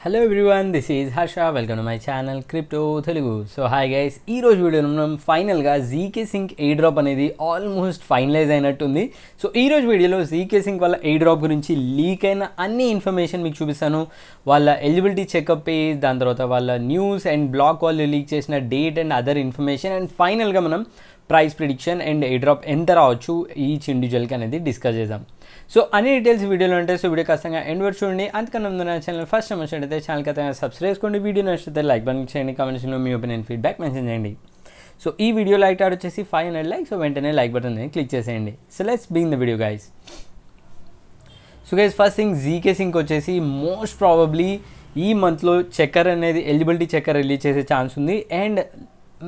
Hello everyone, this is Harsha. Welcome to my channel crypto Telugu. So hi guys, ఈ రోజు వీడియోలో మనం ఫైనల్గా జీకే సింక్ ఎయిర్ డ్రాప్ అనేది ఆల్మోస్ట్ ఫైనలైజ్ అయినట్టుంది. సో ఈ రోజు వీడియోలో జీకే సింక్ వాళ్ళ ఎయిర్ డ్రాప్ గురించి లీక్ అయిన అన్ని ఇన్ఫర్మేషన్ మీకు చూపిస్తాను. వాళ్ళ ఎలిజిబిలిటీ చెకప్ పేజ్, దాని తర్వాత వాళ్ళ న్యూస్ అండ్ బ్లాగ్ వాళ్ళు లీక్ చేసిన date and other information, and ఫైనల్గా మనం price prediction and air drop ఎంత రావచ్చు ఈచ్ ఇండివిజువల్కి అనేది డిస్కస్ చేద్దాం. సో అన్ని డీటెయిల్స్ వీడియోలో ఉంటాయి. సో వీడియో ఖచ్చితంగా ఎండ్ వరకు చూడండి. అంతకన్నా ముందు నా ఛానల్ ఫస్ట్ టైం వచ్చినట్టయితే ఛానల్ ఖచ్చితంగా సబ్స్క్రైబ్ చేసుకోండి. వీడియో నచ్చితే లైక్ బటన్ చేయండి, కామెంట్స్లో మీ ఒపీనియన్ ఫీడ్బ్యాక్ మెన్షన్ చేయండి. సో ఈ వీడియో లైక్ టాడ్ వచ్చేసి 500 లైక్. సో వెంటనే లైక్ బటన్ క్లిక్ చేసేయండి. So let's begin the video guys. So guys, first thing, ZK sync వచ్చేసి మోస్ట్ ప్రాబబ్లీ ఈ మంత్లో చెక్కర్ అనేది ఎలిజిబిలిటీ చెక్కర్ రిలీజ్ చేసే ఛాన్స్ ఉంది. And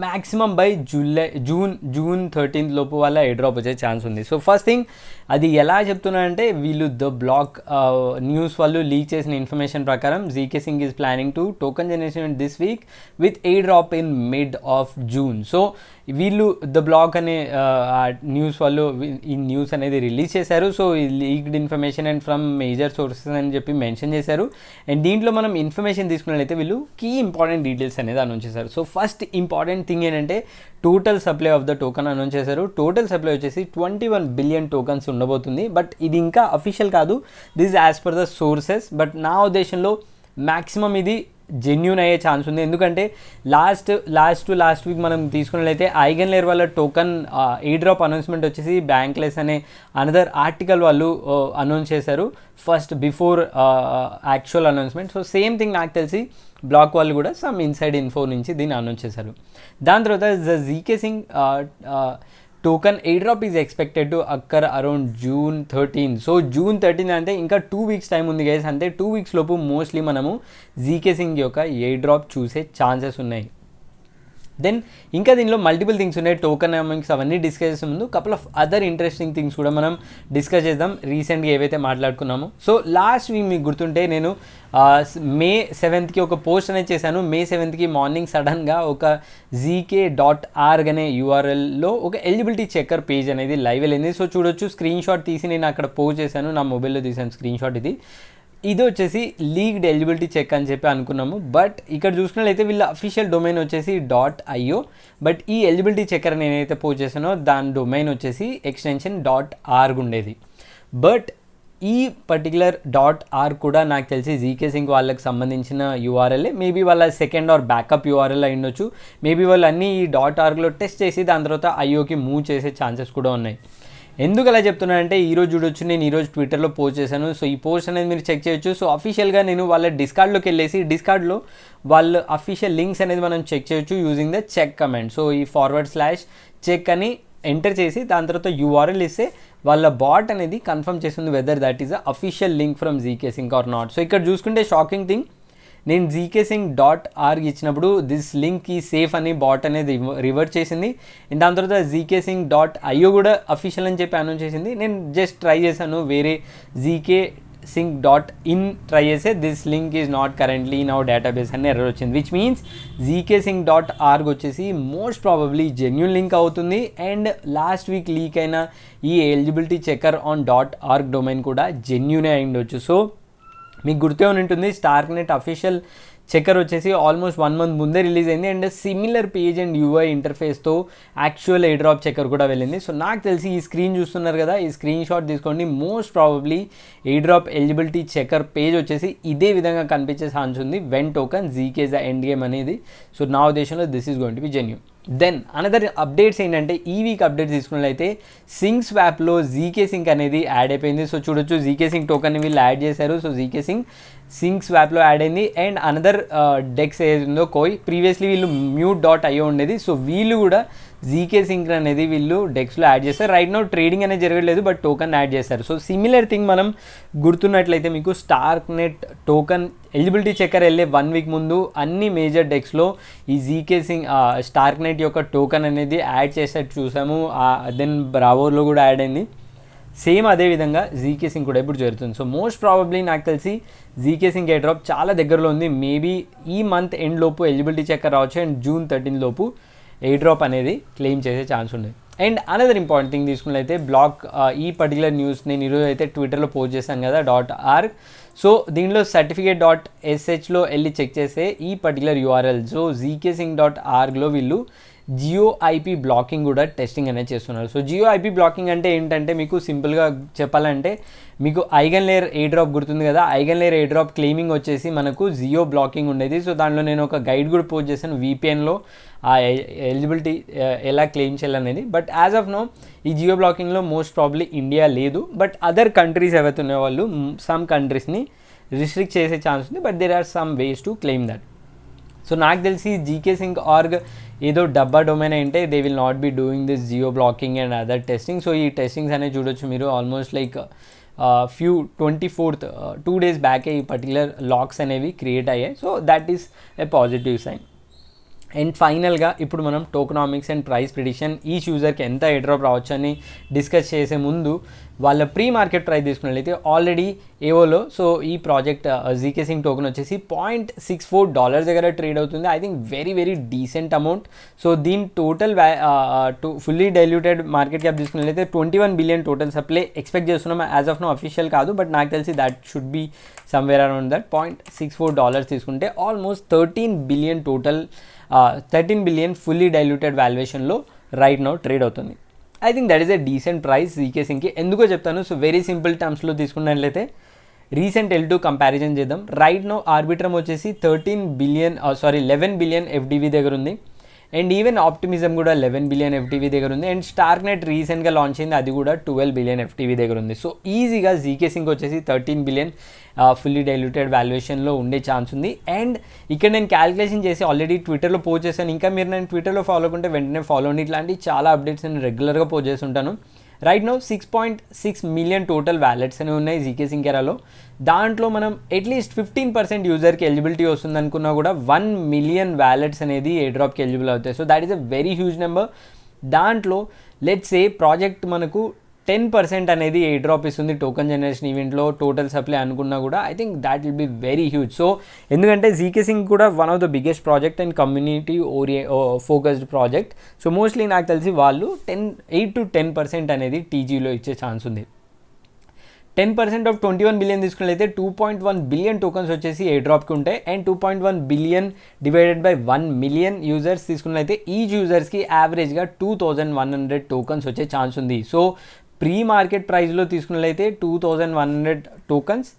maximum by June 13th లోపు వల్ల ఎయిర్ డ్రాప్ వచ్చే ఛాన్స్ ఉంది. సో ఫస్ట్ థింగ్, అది ఎలా చెప్తున్నారంటే వీళ్ళు ద బ్లాక్ న్యూస్ వాళ్ళు లీక్ చేసిన ఇన్ఫర్మేషన్ ప్రకారం ZK sync is planning to token generation this week with air drop in mid of June. So వీళ్ళు ద బ్లాక్ అనే న్యూస్ వాళ్ళు ఈ న్యూస్ అనేది రిలీజ్ చేశారు. సో ఈ leaked information and from major sources అని చెప్పి మెన్షన్ చేశారు. అండ్ దీంట్లో మనం ఇన్ఫర్మేషన్ తీసుకున్నట్లయితే వీళ్ళు కీ ఇంపార్టెంట్ డీటెయిల్స్ అనేది అనౌన్స్ చేశారు. సో ఫస్ట్ ఇంపార్టెంట్ థింగ్ ఏంటంటే total supply of the token announce చేశారు. టోటల్ సప్లై వచ్చేసి 21 బిలియన్ టోకన్స్ ఉండబోతుంది. బట్ ఇది ఇంకా అఫీషియల్ కాదు, this as per the sources. But నా ఉద్దేశంలో మ్యాక్సిమం ఇది జెన్యూన్ అయ్యే ఛాన్స్ ఉంది. ఎందుకంటే లాస్ట్ వీక్ మనం తీసుకున్నట్లయితే ఐగన్ లేయర్ వాళ్ళ టోకన్ ఎయిర్ డ్రాప్ అనౌన్స్మెంట్ వచ్చేసి బ్యాంక్లెస్ అనే అనదర్ ఆర్టికల్ వాళ్ళు అనౌన్స్ చేశారు first before actual announcement. So same thing నాకు తెలిసి బ్లాక్ వాళ్ళు కూడా సమ్ ఇన్సైడ్ ఇన్ఫో నుంచి దీన్ని అనౌన్స్ చేశారు. దాని తర్వాత the ZK sync token air drop is expected to occur around June 13. So June 13 అంటే ఇంకా 2 weeks టైం ఉంది గైస్. అంటే 2 weeks లోపు మోస్ట్లీ మనము జీకే సింక్ యొక్క ఎయిర్ డ్రాప్ చూసే ఛాన్సెస్ ఉన్నాయి. దెన్ ఇంకా దీనిలో మల్టిపుల్ థింగ్స్ ఉన్నాయి. టోకనామిక్స్ అవన్నీ డిస్కస్ చేసే ముందు couple of other interesting things కూడా మనం డిస్కస్ చేద్దాం, రీసెంట్గా ఏవైతే మాట్లాడుకున్నామో. సో లాస్ట్ వీక్ మీకు గుర్తుంటే నేను May 7th ఒక పోస్ట్ అనేది చేశాను. May 7th మార్నింగ్ సడన్గా ఒక zk.org అనే యూఆర్ఎల్లో ఒక ఎలిజిబిలిటీ చెక్కర్ పేజ్ అనేది లైవ్ వెళ్ళింది. సో చూడొచ్చు, స్క్రీన్ షాట్ తీసి నేను అక్కడ పోస్ట్ చేశాను, నా మొబైల్లో తీసాను స్క్రీన్ షాట్. ఇది వచ్చేసి లీగ్డ్ ఎలిజిబిలిటీ చెక్ అని చెప్పి అనుకున్నాము. బట్ ఇక్కడ చూసుకున్నట్లయితే వీళ్ళ అఫీషియల్ డొమైన్ వచ్చేసి .io. బట్ ఈ ఎలిజిబిలిటీ చెక్కర్ నేనైతే పోస్ట్ చేశానో దాని డొమైన్ వచ్చేసి ఎక్స్టెన్షన్ .org ఉండేది. బట్ ఈ పర్టికులర్ .org కూడా నాకు తెలిసి జీకే సింక్ వాళ్ళకి సంబంధించిన యూఆర్ఎల్, మేబీ వాళ్ళ సెకండ్ ఆర్ బ్యాకప్ యూఆర్ఎల్ అయి ఉండొచ్చు. మేబీ వాళ్ళు అన్నీ ఈ .orgలో టెస్ట్ చేసి దాని తర్వాత ఐఓకి మూవ్ చేసే ఛాన్సెస్ కూడా ఉన్నాయి. ఎందుకు అలా చెప్తున్నానంటే ఈరోజు చూడొచ్చు, నేను ఈరోజు ట్విట్టర్లో పోస్ట్ చేశాను. సో ఈ పోస్ట్ అనేది మీరు చెక్ చేయొచ్చు. సో అఫీషియల్గా నేను వాళ్ళ డిస్కార్డ్లోకి వెళ్ళేసి డిస్కార్డ్లో వాళ్ళ అఫీషియల్ లింక్స్ అనేది మనం చెక్ చేయొచ్చు using the check command. So ఈ /check అని ఎంటర్ చేసి దాని తర్వాత యూఆర్ఎల్ ఇస్తే వాళ్ళ బాట్ అనేది కన్ఫర్మ్ చేస్తుంది whether that is a official link from ZK sync or not. So ఇక్కడ చూసుకుంటే షాకింగ్ థింగ్, నేను zkSync.org ఇచ్చినప్పుడు దిస్ లింక్ ఈ సేఫ్ అని బాట్ అనేది రివర్ట్ చేసింది. దాని తర్వాత zkSync.io కూడా అఫీషియల్ అని చెప్పి అనౌన్స్ చేసింది. నేను జస్ట్ ట్రై చేశాను, వేరే zkSync.in ట్రై చేస్తే this link is not currently in our database అని ఎర్రర్ వచ్చింది. విచ్ మీన్స్ zkSync.org వచ్చేసి మోస్ట్ ప్రాబబ్లీ జెన్యూన్ లింక్ అవుతుంది. అండ్ లాస్ట్ వీక్ లీక్ అయిన ఈ eligibility checker on .org domain కూడా జెన్యూనే అయి ఉండొచ్చు. సో మీకు గుర్తే ఉంటుంది, స్టార్క్నెట్ అఫీషియల్ చెక్కర్ వచ్చేసి ఆల్మోస్ట్ 1 month ముందే రిలీజ్ అయింది. And similar page and UI ఇంటర్ఫేస్తో యాక్చువల్ ఎయిర్ డ్రాప్ చెక్కర్ కూడా వెళ్ళింది. సో నాకు తెలిసి ఈ స్క్రీన్ చూస్తున్నారు కదా, ఈ స్క్రీన్ షాట్ తీసుకోండి. Most probably air drop eligibility checker page వచ్చేసి ఇదే విధంగా కనిపించే ఛాన్స్ ఉంది when token ZK end game అనేది. సో నా ఉద్దేశంలో this is going to be genuine. Then another updates ఏంటంటే ఈ వీక్ అప్డేట్స్ తీసుకున్నట్లయితే సింక్ స్వాప్లో జీకే సింక్ అనేది యాడ్ అయిపోయింది. సో చూడొచ్చు, జీకే సింక్ టోకన్ వీళ్ళు యాడ్ చేశారు. సో జీకే సింక్ స్వాప్లో యాడ్ అయింది. అండ్ అనదర్ డెక్స్ ఏదో ప్రీవియస్లీ వీళ్ళు mute.io ఉండేది. సో వీళ్ళు కూడా జీకే సింక్ అనేది వీళ్ళు డెక్స్లో యాడ్ చేస్తారు. రైట్ నౌ ట్రేడింగ్ అనేది జరగలేదు, బట్ టోకన్ యాడ్ చేస్తారు. సో సిమిలర్ థింగ్ మనం గుర్తున్నట్లయితే మీకు స్టార్క్నెట్ టోకన్ ఎలిజిబిలిటీ చెక్కర్ వెళ్ళే 1 week ముందు అన్ని మేజర్ డెక్స్లో ఈ జీకే సింక్ స్టార్క్నెట్ యొక్క టోకన్ అనేది యాడ్ చేసేట్టు చూసాము. దెన్ బ్రావోలో కూడా యాడ్ అయింది. సేమ్ అదేవిధంగా జీకే సింక్ కూడా ఇప్పుడు జరుగుతుంది. సో మోస్ట్ ప్రాబబ్లీ నాకు తెలిసి జీకే సింక్ ఎయిర్ డ్రాప్ చాలా దగ్గరలో ఉంది. మేబీ ఈ మంత్ ఎండ్ లోపు ఎలిజిబిలిటీ చెక్కర్ రావచ్చు అండ్ June 13 లోపు ఎయిర్ డ్రాప్ అనేది క్లెయిమ్ చేసే ఛాన్స్ ఉంది. అండ్ అనదర్ ఇంపార్టెంట్ థింగ్ తీసుకున్నట్లయితే బ్లాక్ ఈ పర్టికులర్ న్యూస్ నేను ఈరోజు అయితే ట్విట్టర్లో పోస్ట్ చేశాను కదా .org. సో దీనిలో certificate.shలో వెళ్ళి చెక్ చేస్తే ఈ పర్టికులర్ యూఆర్ఎల్ సో zksync.orgలో వీళ్ళు జియో ఐపీ బ్లాకింగ్ కూడా టెస్టింగ్ అనేది చేస్తున్నారు. సో జియో ఐపీ బ్లాకింగ్ అంటే ఏంటంటే మీకు సింపుల్గా చెప్పాలంటే మీకు ఐగన్ లేయర్ ఎయిర్ డ్రాప్ గుర్తుంది కదా, eigen layer air drop claiming వచ్చేసి మనకు జియో బ్లాకింగ్ ఉండేది. సో దానిలో నేను ఒక గైడ్ కూడా పోస్ట్ చేశాను VPNలో ఆ ఎలిజిబిలిటీ ఎలా క్లెయిమ్ చేయాలనేది. బట్ యాజ్ ఆఫ్ నో ఈ జియో బ్లాకింగ్లో మోస్ట్ ప్రాబ్లీ ఇండియా లేదు. బట్ అదర్ కంట్రీస్ ఏవైతే ఉన్నాయో వాళ్ళు సమ్ కంట్రీస్ని రిస్ట్రిక్ట్ చేసే ఛాన్స్ ఉంది. But there are some ways to claim that. So నాకు తెలిసి GKSync.org ఏదో డబ్బా డొమైన్ అంటే they will not be doing this geo blocking and other testing. So ఈ టెస్టింగ్స్ అనేది చూడొచ్చు మీరు ఆల్మోస్ట్ లైక్ 24th 2 days బ్యాకే ఈ పర్టికులర్ లాక్స్ అనేవి క్రియేట్ అయ్యాయి. So that is a positive sign. And ఫైనల్గా ఇప్పుడు మనం tokenomics and price prediction each యూజర్కి ఎంత ఎయిర్ డ్రాప్ రావచ్చు అని డిస్కస్ చేసే ముందు వాళ్ళ ప్రీ మార్కెట్ ప్రైస్ తీసుకున్నట్లయితే ఆల్రెడీ ఏవోలో సో ఈ ప్రాజెక్ట్ ZK Sync టోకెన్ వచ్చేసి $0.64 దగ్గర ట్రేడ్ అవుతుంది. I think very very decent amount. So దీని total fully diluted market cap తీసుకున్నట్లయితే 21 బిలియన్ టోటల్ సప్లై ఎక్స్పెక్ట్ చేస్తున్నాం. యాజ్ ఆఫ్ నో అఫీషియల్ కాదు, బట్ నాకు తెలిసి that should be somewhere around that. $0.64 తీసుకుంటే almost 13 billion total 13 billion fully diluted వాల్యుయేషన్లో right now trade అవుతుంది. I think that is a decent price ZK Syncకి. ఎందుకో చెప్తాను. సో వెరీ సింపుల్ టర్మ్స్లో తీసుకున్నట్లయితే రీసెంట్ L2 కంపారిజన్ చేద్దాం. రైట్ నౌ ఆర్బిట్రమ్ వచ్చేసి 11 బిలియన్ FDV దగ్గర ఉంది. అండ్ ఈవెన్ ఆప్టిమిజం కూడా 11 బిలియన్ FDV దగ్గర ఉంది. అండ్ స్టార్క్నెట్ రీసెంట్గా లాంచ్ అయింది, అది కూడా 12 బిలియన్ FDV దగ్గర ఉంది. సో ఈజీగా ZK Sync వచ్చేసి 13 బిలియన్ ఫుల్లీ డైల్యూటెడ్ వాల్యుయేషన్లో ఉండే ఛాన్స్ ఉంది. అండ్ ఇక్కడ నేను క్యాలిక్యులేషన్ చేసి ఆల్రెడీ ట్విట్టర్లో పోస్ట్ చేశాను. ఇంకా మీరు నేను ట్విట్టర్లో ఫాలో అవ్వకుంటే వెంటనే ఫాలో అండి. ఇట్లాంటి చాలా అప్డేట్స్ నేను రెగ్యులర్గా పోస్ట్ చేస్తుంటాను. Right now 6.6 million total wallets అనేవి ఉన్నాయి ZK Sync ఎరాలో. దాంట్లో మనం అట్లీస్ట్ 15% యూజర్కి ఎలిజిబిలిటీ వస్తుంది అనుకున్నా కూడా 1 మిలియన్ వ్యాలెట్స్ అనేది ఎయిర్ డ్రాప్కి ఎలిజిబుల్ అవుతాయి. So that is a very huge number. దాంట్లో లెట్స్ ఏ ప్రాజెక్ట్ మనకు 10% అనేది ఎయిర్ డ్రాప్ ఇస్తుంది టోకన్ జనరేషన్ ఈవెంట్లో టోటల్ సప్లై అనుకున్నా కూడా I think that will be very huge. So ఎందుకంటే ZK Sync కూడా one of the biggest project and community focused project. So mostly నాకు తెలిసి వాళ్ళు 8 to 10% అనేది TGలో ఇచ్చే ఛాన్స్ ఉంది. 10% ఆఫ్ 21 బిలియన్ తీసుకున్నట్లయితే 2.1 బిలియన్ టోకన్స్ వచ్చేసి ఎయిర్ డ్రాప్కి ఉంటాయి. And 2.1 billion divided by 1 million users తీసుకున్నట్లయితే ఈచ్ యూజర్స్కి యావరేజ్గా 2100 టోకన్స్ వచ్చే ఛాన్స్ ఉంది. సో ప్రీ మార్కెట్ ప్రైస్లో తీసుకున్నట్లయితే 2100 టోకన్స్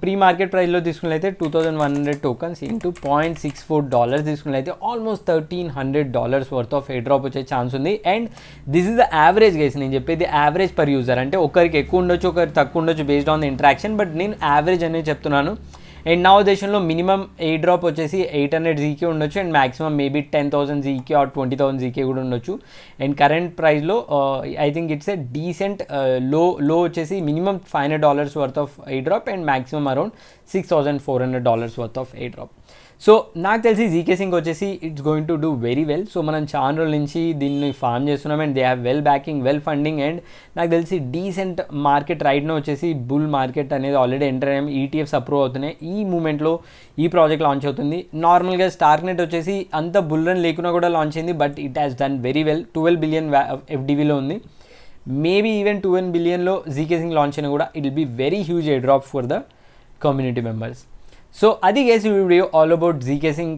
ప్రీ మార్కెట్ ప్రైస్లో తీసుకున్నట్లయితే 2100 టోకన్స్ ఇంటూ $0.64 తీసుకున్నట్లయితే almost $1300 worth of air drop వచ్చే ఛాన్స్ ఉంది. And this is the average guys. నేను చెప్పేది యావరేజ్ పర్ యూజర్, అంటే ఒకరికి ఎక్కువ ఉండొచ్చు ఒకరికి తక్కువ ఉండొచ్చు based on the interaction, but నేను యావరేజ్ అనేది చెప్తున్నాను. అండ్ నా ఉద్దేశంలో మినిమం ఎయిర్ డ్రాప్ వచ్చేసి 800 ZK ఉండొచ్చు and maximum maybe 10,000 ZK or 20,000 ZK కూడా ఉండొచ్చు. అండ్ కరెంట్ ప్రైస్లో I think it's a decent లో వచ్చేసి minimum $500 worth of air drop and maximum around $6,400 worth of air drop. So నాకు తెలిసి ZK Sync వచ్చేసి it's going to do very well. So మనం చాలా రోజుల నుంచి దీన్ని ఫామ్ చేస్తున్నాం and they have well backing, well funding. And నాకు తెలిసి డీసెంట్ మార్కెట్ రైట్నో వచ్చేసి బుల్ మార్కెట్ అనేది ఆల్రెడీ ఎంటర్ అయ్యాం. ETFs అప్రూవ్ అవుతున్నాయి. ఈ మూమెంట్లో ఈ ప్రాజెక్ట్ లాంచ్ అవుతుంది. నార్మల్గా స్టార్క్నెట్ వచ్చేసి అంత బుల్ రన్ లేకున్నా కూడా లాంచ్ అయింది, but it has done very well. 12 billion FDVలో ఉంది. మేబీ ఈవెన్ 12 బిలియన్లో ZK Sync లాంచ్ అయినా కూడా it will be very huge air drop for the community members. So అది గైస్ ఈ video all about ZK Sync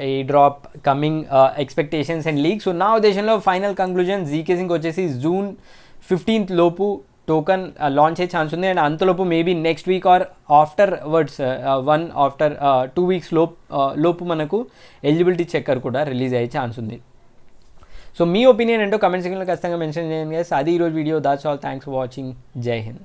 air drop coming expectations and leak. So నా ఉద్దేశంలో final conclusion ZK Sync వచ్చేసి June 15th లోపు token launch అయ్యే chance ఉంది. And అంతలోపు maybe next week or afterwards 2 weeks లోపు మనకు ఎలిజిబిలిటీ చెక్కర్ కూడా రిలీజ్ అయ్యే ఛాన్స్ ఉంది. సో మీ ఒపీనియన్ ఏంటో కమెంట్ సెక్షన్లో ఖచ్చితంగా మెన్షన్ చేయండి గైస్. అది ఈరోజు video. That's all. Thanks for watching. జై హింద్.